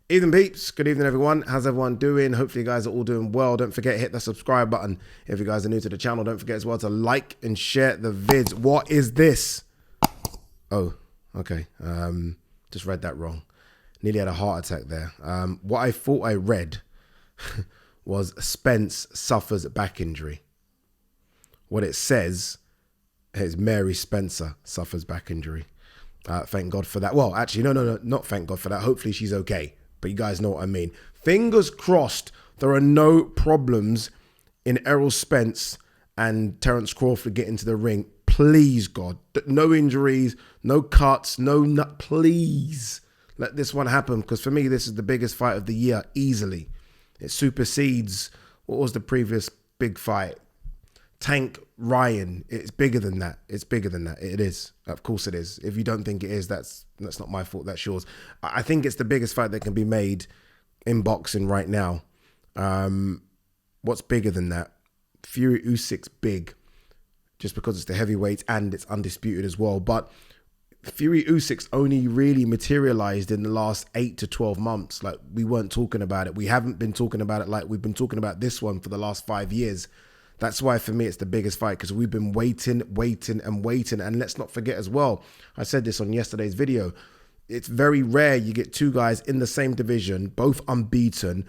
Evening peeps, good evening everyone. How's everyone doing? Hopefully you guys are all doing well. Don't forget, hit the subscribe button. If you guys are new to the channel, don't forget as well to like and share the vids. What is this? Oh, okay. Just read that wrong. Nearly had a heart attack there. What I thought I read was Spence suffers back injury. What it says is Mary Spencer suffers back injury. Thank God for that. Well, actually, no, not thank God for that. Hopefully she's okay. But you guys know what I mean. Fingers crossed there are no problems in Errol Spence and Terence Crawford get into the ring. Please, God. No injuries, no cuts, no nut. Please let this one happen, because for me, this is the biggest fight of the year, easily. It supersedes, what was the previous big fight? Tank Ryan. It's bigger than that. It's bigger than that. It is. Of course it is. If you don't think it is, that's not my fault. That's yours. I think it's the biggest fight that can be made in boxing right now. What's bigger than that? Fury Usyk's big, just because it's the heavyweight and it's undisputed as well. But Fury Usyk's only really materialized in the last 8 to 12 months. Like, we weren't talking about it. We haven't been talking about it like we've been talking about this one for the last 5 years. That's why, for me, it's the biggest fight, because we've been waiting. And let's not forget as well, I said this on yesterday's video, it's very rare you get two guys in the same division, both unbeaten,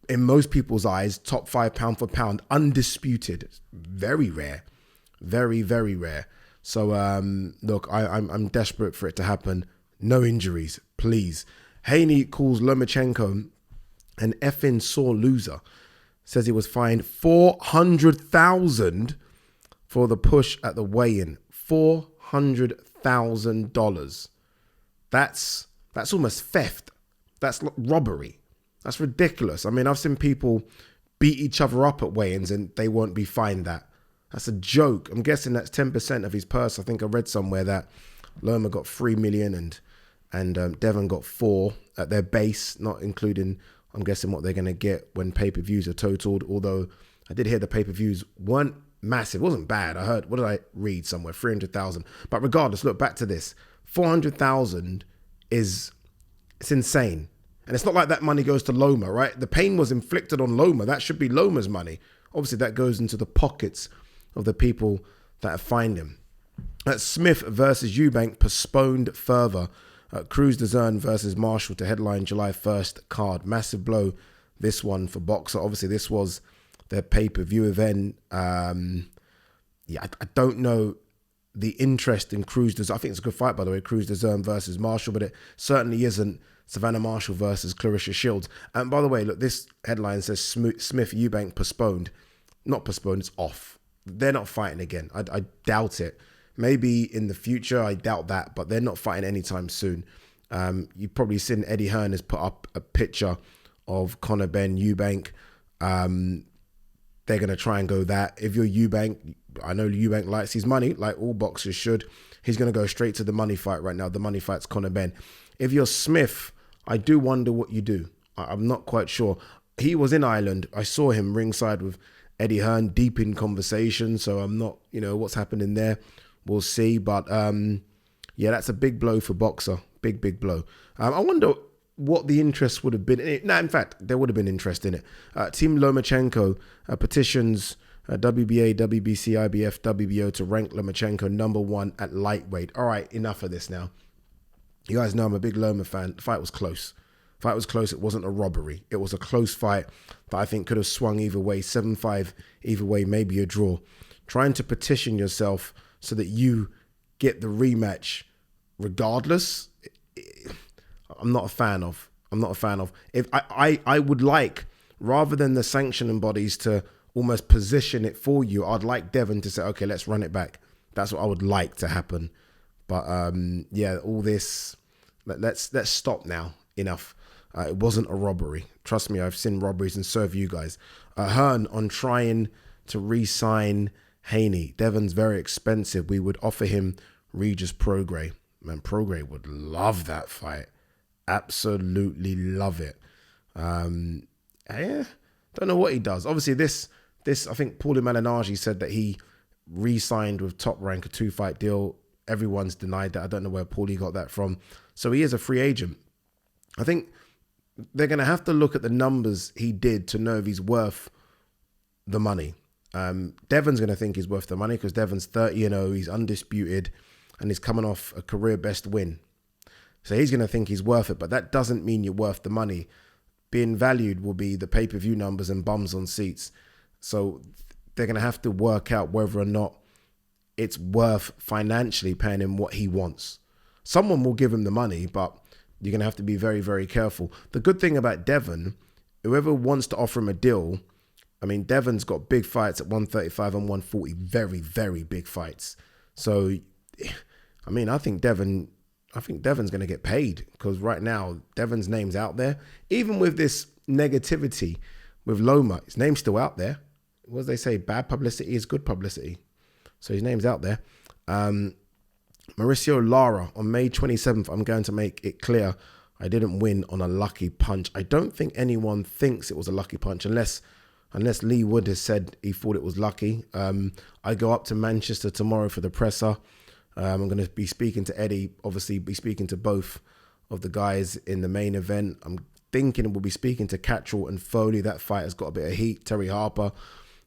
in most people's eyes, top 5 pound for pound, undisputed. It's very rare. Very, very rare. So, look, I'm desperate for it to happen. No injuries, please. Haney calls Lomachenko an effing sore loser. Says he was fined $400,000 for the push at the weigh-in. $400,000. That's almost theft. That's robbery. That's ridiculous. I mean, I've seen people beat each other up at weigh-ins and they won't be fined that. That's a joke. I'm guessing that's 10% of his purse. I think I read somewhere that Loma got 3 million and Devin got 4 at their base, not including, I'm guessing, what they're going to get when pay-per-views are totaled. Although I did hear the pay-per-views weren't massive. It wasn't bad. I heard, what did I read somewhere? 300,000. But regardless, look, back to this. 400,000 it's insane. And it's not like that money goes to Loma, right? The pain was inflicted on Loma. That should be Loma's money. Obviously, that goes into the pockets of the people that have fined him. Smith versus Eubank postponed further. Cruz DAZN versus Marshall to headline July 1st card. Massive blow, this one, for Boxer. Obviously, this was their pay-per-view event. I don't know the interest in Cruz DAZN. I think it's a good fight, by the way, Cruz DAZN versus Marshall, but it certainly isn't Savannah Marshall versus Clarissa Shields. And by the way, look, this headline says Smith Eubank postponed. Not postponed, it's off. They're not fighting again. I doubt it. Maybe in the future, I doubt that, but they're not fighting anytime soon. You've probably seen Eddie Hearn has put up a picture of Conor Ben Eubank. They're going to try and go that. If you're Eubank, I know Eubank likes his money, like all boxers should. He's going to go straight to the money fight right now. The money fight's Conor Ben. If you're Smith, I do wonder what you do. I'm not quite sure. He was in Ireland. I saw him ringside with Eddie Hearn, deep in conversation. So I'm not, what's happening there. We'll see. But yeah, that's a big blow for Boxer. Big blow. I wonder what the interest would have been in it. No, in fact, there would have been interest in it. Team Lomachenko petitions WBA, WBC, IBF, WBO to rank Lomachenko #1 at lightweight. All right, enough of this now. You guys know I'm a big Loma fan. The fight was close. It wasn't a robbery. It was a close fight that I think could have swung either way. 7-5 either way, maybe a draw. Trying to petition yourself so that you get the rematch regardless, I'm not a fan of. If I would like, rather than the sanctioning bodies to almost position it for you, I'd like Devin to say, okay, let's run it back. That's what I would like to happen. But yeah, all this, let's stop now. Enough. It wasn't a robbery. Trust me, I've seen robberies, and so have you guys. Hearn on trying to re-sign Haney. Devin's very expensive. We would offer him Regis Prograis. Man, Prograis would love that fight. Absolutely love it. Yeah, don't know what he does. Obviously, this I think Paulie Malignaggi said that he re-signed with Top Rank, a 2-fight deal. Everyone's denied that. I don't know where Paulie got that from. So he is a free agent. I think they're going to have to look at the numbers he did to know if he's worth the money. Devin's going to think he's worth the money because Devin's 30-0, he's undisputed, and he's coming off a career best win. So he's going to think he's worth it, but that doesn't mean you're worth the money. Being valued will be the pay-per-view numbers and bums on seats. So they're going to have to work out whether or not it's worth financially paying him what he wants. Someone will give him the money, but you're going to have to be very, very careful. The good thing about Devin, whoever wants to offer him a deal, I mean, Devin's got big fights at 135 and 140, very, very big fights. So, I mean, I think Devin's going to get paid because right now, Devin's name's out there. Even with this negativity with Loma, his name's still out there. What do they say? Bad publicity is good publicity. So his name's out there. Mauricio Lara, on May 27th, I'm going to make it clear I didn't win on a lucky punch. I don't think anyone thinks it was a lucky punch unless Leigh Wood has said he thought it was lucky. I go up to Manchester tomorrow for the presser. I'm going to be speaking to Eddie, obviously be speaking to both of the guys in the main event. I'm thinking we'll be speaking to Cattrall and Foley. That fight has got a bit of heat. Terry Harper,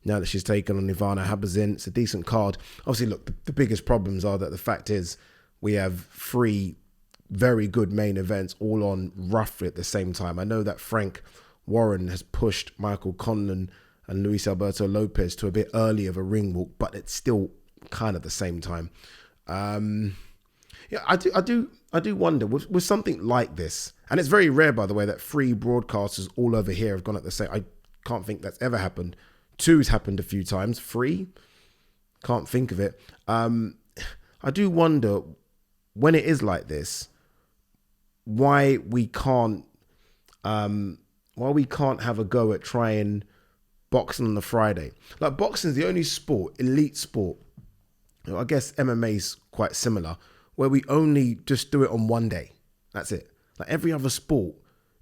now that she's taken on Ivana Habazin, it's a decent card. Obviously, look, the biggest problems are that the fact is we have 3 very good main events all on roughly at the same time. I know that Frank Warren has pushed Michael Conlan and Luis Alberto Lopez to a bit early of a ring walk, but it's still kind of the same time. Yeah, I do wonder with something like this, and it's very rare, by the way, that 3 broadcasters all over here have gone at the same. I can't think that's ever happened. 2's happened a few times. 3, can't think of it. I do wonder when it is like this, why we can't have a go at trying boxing on the Friday. Like, boxing is the only sport, elite sport. I guess MMA's quite similar, where we only just do it on one day. That's it. Like every other sport,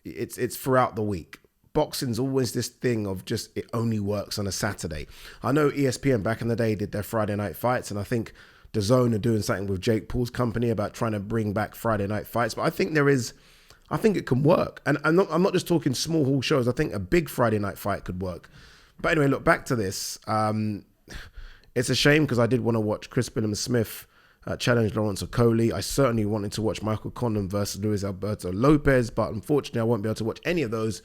it's throughout the week. Boxing's always this thing of just it only works on a Saturday. I know ESPN back in the day did their Friday night fights, and I think DAZN are doing something with Jake Paul's company about trying to bring back Friday night fights. But I think it can work. And I'm not just talking small hall shows. I think a big Friday night fight could work. But anyway, look, back to this. It's a shame because I did want to watch Chris Billam-Smith challenge Lawrence Okoli. I certainly wanted to watch Michael Conlan versus Luis Alberto Lopez, but unfortunately I won't be able to watch any of those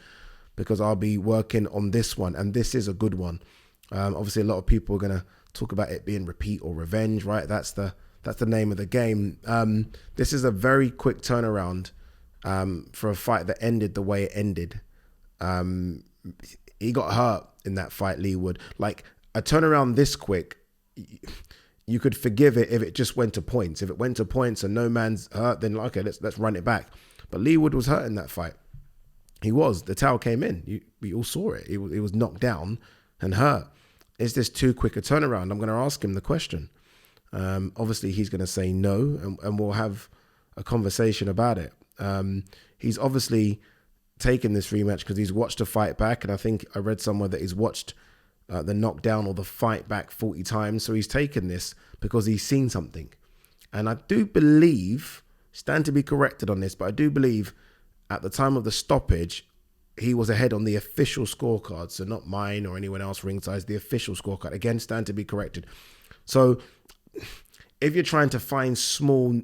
because I'll be working on this one, and this is a good one. Obviously, a lot of people are going to talk about it being repeat or revenge, right? That's the name of the game. This is a very quick turnaround for a fight that ended the way it ended. He got hurt in that fight, Leigh Wood. Like, a turnaround this quick, you could forgive it if it just went to points. If it went to points and no man's hurt, then okay, let's run it back. But Leigh Wood was hurt in that fight. He was. The towel came in. We all saw it. He was knocked down and hurt. Is this too quick a turnaround? I'm going to ask him the question. Obviously, he's going to say no, and we'll have a conversation about it. He's obviously taken this rematch because he's watched the fight back, and I think I read somewhere that he's watched the knockdown or the fight back 40 times. So he's taken this because he's seen something. And I do believe, stand to be corrected on this, but I do believe at the time of the stoppage, he was ahead on the official scorecard. So not mine or anyone else ringside, the official scorecard. Again, stand to be corrected. So if you're trying to find small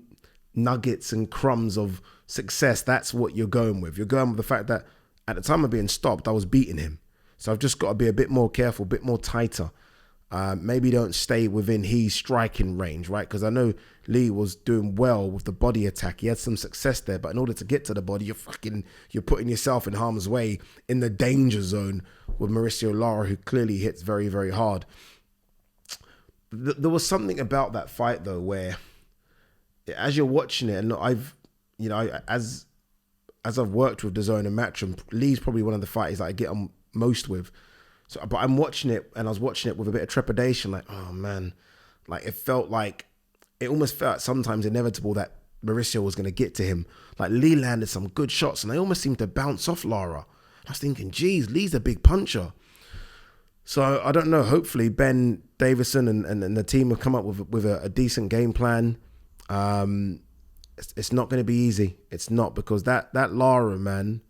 nuggets and crumbs of success, that's what you're going with. You're going with the fact that at the time of being stopped, I was beating him. So I've just got to be a bit more careful, a bit more tighter. Maybe don't stay within his striking range, right? Because I know Leigh was doing well with the body attack. He had some success there, but in order to get to the body, you're putting yourself in harm's way in the danger zone with Mauricio Lara, who clearly hits very, very hard. There was something about that fight though, where as you're watching it, and as I've worked with DAZN and Matchroom, Leigh's probably one of the fighters that I get on most with. So, but I'm watching it, and I was watching it with a bit of trepidation, like, oh man, like it almost felt sometimes inevitable that Mauricio was going to get to him. Like Leigh landed some good shots, and they almost seemed to bounce off Lara. I was thinking, geez, Leigh's a big puncher. So I don't know. Hopefully Ben Davison and the team have come up with a decent game plan. It's not going to be easy. It's not, because that Lara, man,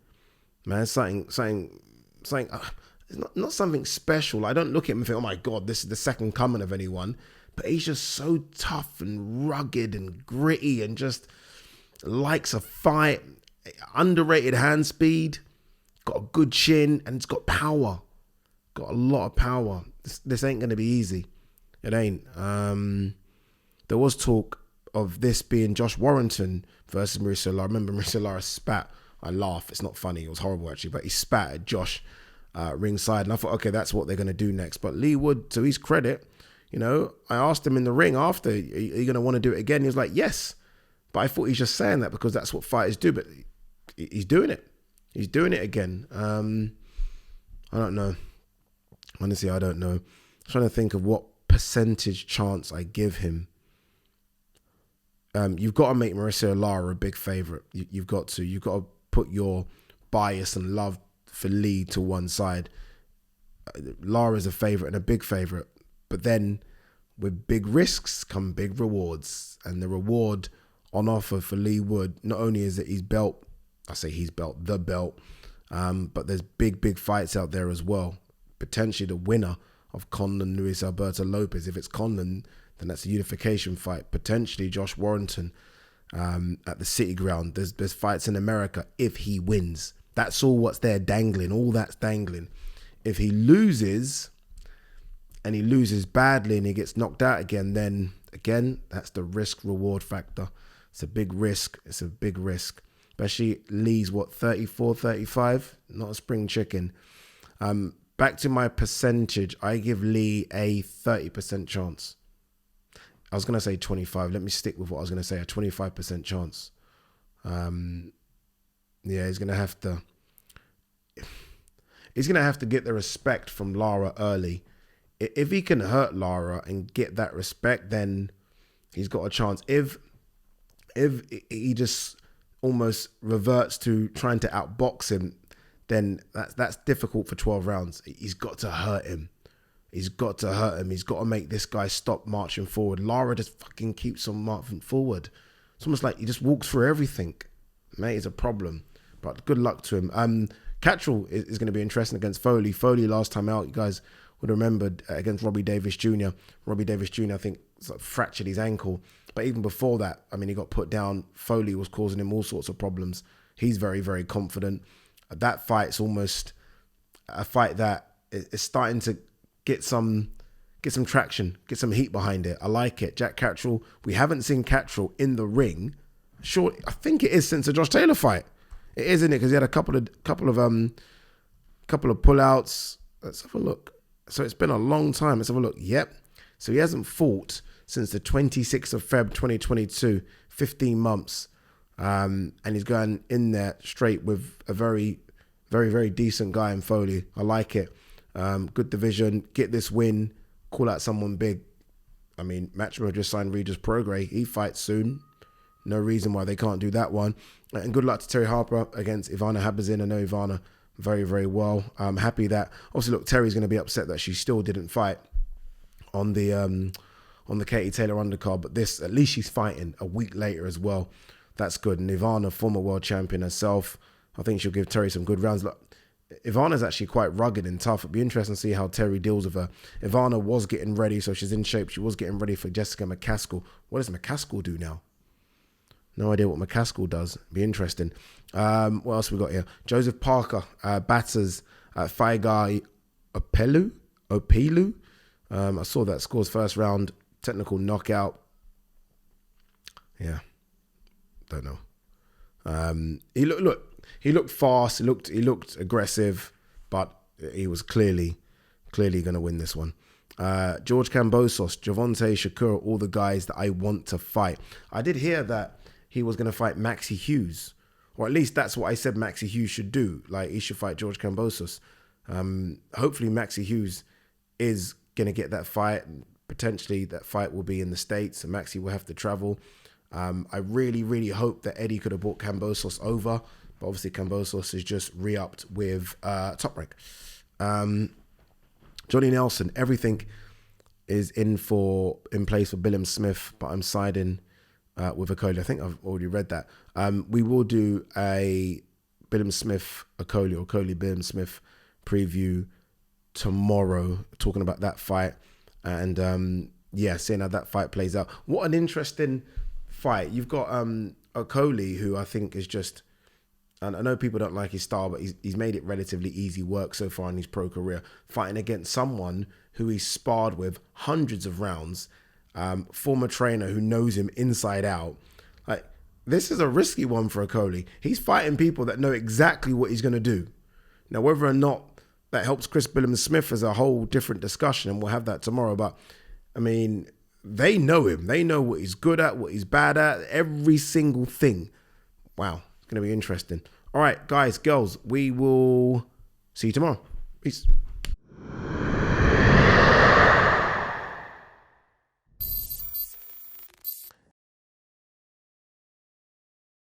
man. Something. It's not something special. I don't look at him and think, oh my God, this is the second coming of anyone. But he's just so tough and rugged and gritty and just likes a fight. Underrated hand speed. Got a good chin and it's got power. Got a lot of power. This ain't going to be easy. It ain't. There was talk of this being Josh Warrington versus Mauricio Lara. I remember Mauricio Lara spat. I laugh. It's not funny. It was horrible actually. But he spat at Josh ringside. And I thought, okay, that's what they're going to do next. But Leigh Wood, to his credit, you know, I asked him in the ring after, are you going to want to do it again? He was like, yes. But I thought he's just saying that because that's what fighters do. But he's doing it. He's doing it again. I don't know. Honestly, I don't know. I'm trying to think of what percentage chance I give him. You've got to make Mauricio Lara a big favourite. You've got to put your bias and love for Leigh to one side. Lara's a favourite and a big favourite. But then with big risks come big rewards. And the reward on offer for Leigh Wood, not only is it the belt, but there's big fights out there as well. Potentially the winner of Conlan Luis Alberto Lopez. If it's Conlan, then that's a unification fight. Potentially Josh Warrington at the City Ground. There's fights in America if he wins. That's all what's there dangling. All that's dangling. If he loses, and he loses badly and he gets knocked out again, then again, that's the risk-reward factor. It's a big risk. Especially Leigh's, 34, 35? Not a spring chicken. Back to my percentage, I give Leigh a 30% chance. I was going to say 25. Let me stick with what I was going to say, a 25% chance. He's going to have to get the respect from Lara early. If he can hurt Lara and get that respect, then he's got a chance. If he just almost reverts to trying to outbox him, then that's difficult for 12 rounds. He's got to hurt him. He's got to make this guy stop marching forward. Lara just fucking keeps on marching forward. It's almost like he just walks through everything. Mate, it's a problem. But good luck to him. Cattrall is going to be interesting against Foley. Foley last time out, you guys would have remembered, against Robbie Davis Jr. Robbie Davis Jr., I think, sort of fractured his ankle. But even before that, I mean, he got put down. Foley was causing him all sorts of problems. He's very, very confident. That fight's almost a fight that is starting to get some traction, get some heat behind it. I like it. Jack Cattrall, we haven't seen Cattrall in the ring. Sure, I think it is since the Josh Taylor fight. It is, isn't it? Because he had a couple of pullouts. Let's have a look. So it's been a long time. Let's have a look. Yep. So he hasn't fought since the 26th of Feb 2022, 15 months. And he's going in there straight with a very, very, very decent guy in Foley. I like it. Good division. Get this win. Call out someone big. I mean, Matchroom just signed Regis Prograis. He fights soon. No reason why they can't do that one. And good luck to Terry Harper against Ivana Habazin. I know Ivana very, very well. I'm happy that, obviously, look, Terry's going to be upset that she still didn't fight on the Katie Taylor undercard, but this, at least she's fighting a week later as well. That's good. And Ivana, former world champion herself, I think she'll give Terry some good rounds. Look, Ivana's actually quite rugged and tough. It'd be interesting to see how Terry deals with her. Ivana was getting ready, so she's in shape. She was getting ready for Jessica McCaskill. What does McCaskill do now? No idea what McCaskill does. Be interesting. What else we got here? Joseph Parker batters Faigai Opelu. I saw that, scores first round, technical knockout. Yeah, don't know. He looked fast. He looked aggressive, but he was clearly going to win this one. George Kambosos, Javonte Shakura, all the guys that I want to fight. I did hear that he was going to fight Maxie Hughes, or at least that's what I said Maxie Hughes should do. Like, he should fight George Kambosos. Hopefully Maxie Hughes is going to get that fight. Potentially that fight will be in the States and Maxie will have to travel. I really, really hope that Eddie could have brought Kambosos over, but obviously Kambosos is just re-upped with Top Rank. Johnny Nelson, everything is in place for Liam Smith, but I'm siding with Okolie. I think I've already read that. We will do a Billam Smith, Okoli, or Okoli Billam Smith preview tomorrow, talking about that fight. And seeing how that fight plays out. What an interesting fight. You've got Okoli, who I think is just, and I know people don't like his style, but he's made it relatively easy work so far in his pro career, fighting against someone who he's sparred with hundreds of rounds, former trainer who knows him inside out. Like, this is a risky one for Okoli. He's fighting people that know exactly what he's going to do. Now, whether or not that helps Chris Billam Smith is a whole different discussion, and we'll have that tomorrow. But, I mean, they know him. They know what he's good at, what he's bad at, every single thing. Wow, it's going to be interesting. All right, guys, girls, we will see you tomorrow. Peace.